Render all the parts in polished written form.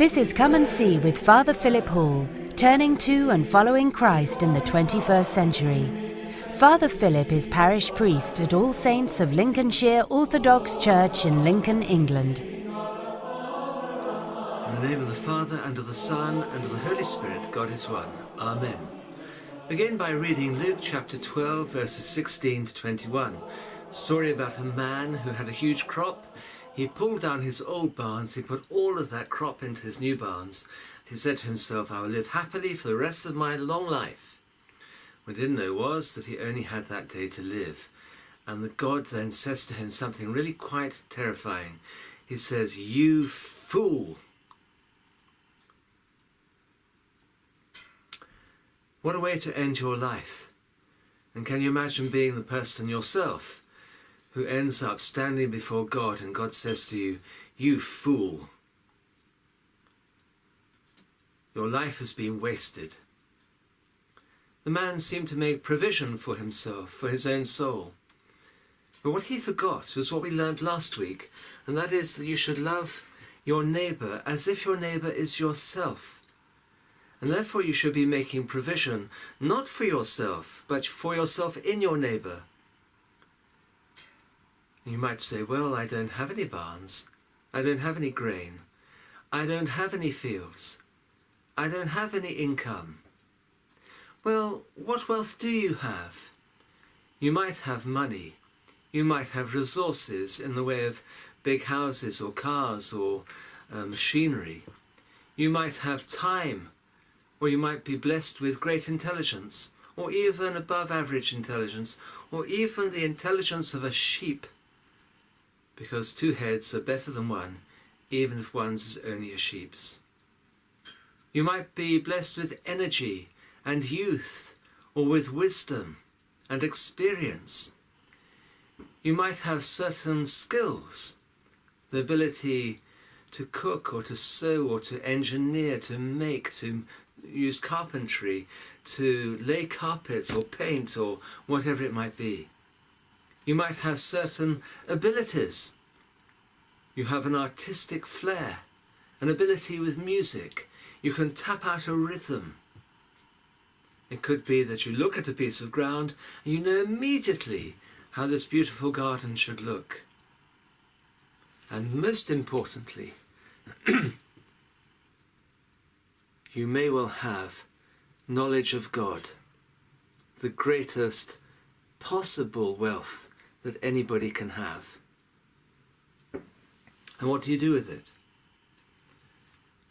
This is Come and See with Father Philip Hall, turning to and following Christ in the 21st century. Father Philip is parish priest at All Saints of Lincolnshire Orthodox Church in Lincoln, England. In the name of the Father, and of the Son, and of the Holy Spirit, God is one. Amen. Begin by reading Luke chapter 12, verses 16 to 21. Story about a man who had a huge crop. He pulled down his old barns, he put all of that crop into his new barns. He said to himself, I will live happily for the rest of my long life. What he didn't know was that he only had that day to live. And the God then says to him something really quite terrifying. He says, "You fool." What a way to end your life. And can you imagine being the person yourself who ends up standing before God and God says to you, "You fool. Your life has been wasted." The man seemed to make provision for himself, for his own soul. But what he forgot was what we learned last week, and that is that you should love your neighbour as if your neighbour is yourself. And therefore you should be making provision, not for yourself, but for yourself in your neighbour. You might say, well, I don't have any barns. I don't have any grain. I don't have any fields. I don't have any income. Well, what wealth do you have? You might have money. You might have resources in the way of big houses or cars or machinery. You might have time, or you might be blessed with great intelligence, or even above average intelligence, or even the intelligence of a sheep. Because two heads are better than one, even if one's is only a sheep's. You might be blessed with energy and youth, or with wisdom and experience. You might have certain skills, the ability to cook or to sew or to engineer, to make, to use carpentry, to lay carpets or paint or whatever it might be. You might have certain abilities. You have an artistic flair, an ability with music. You can tap out a rhythm. It could be that you look at a piece of ground and you know immediately how this beautiful garden should look. And most importantly, you may well have knowledge of God, the greatest possible wealth that anybody can have. And what do you do with it?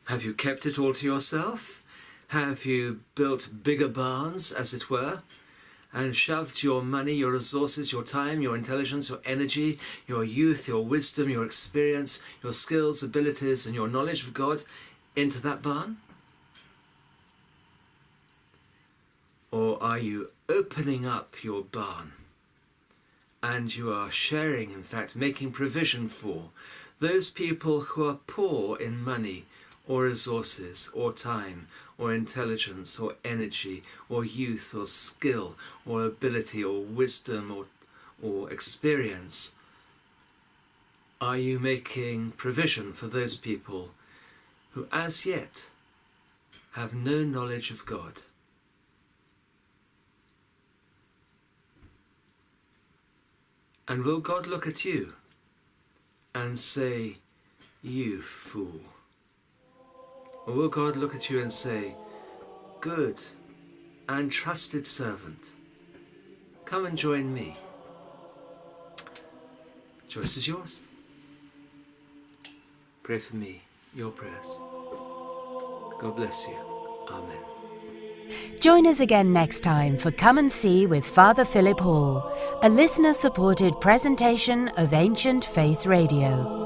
Have you kept it all to yourself? Have you built bigger barns, as it were, and shoved your money, your resources, your time, your intelligence, your energy, your youth, your wisdom, your experience, your skills, abilities, and your knowledge of God into that barn? Or are you opening up your barn and you are sharing, in fact, making provision for those people who are poor in money or resources or time or intelligence or energy or youth or skill or ability or wisdom or experience? Are you making provision for those people who as yet have no knowledge of God? And will God look at you and say, "You fool"? Or will God look at you and say, "Good and trusted servant, come and join me"? Choice is yours. Pray for me, your prayers. God bless you. Amen. Join us again next time for Come and See with Father Philip Hall, a listener-supported presentation of Ancient Faith Radio.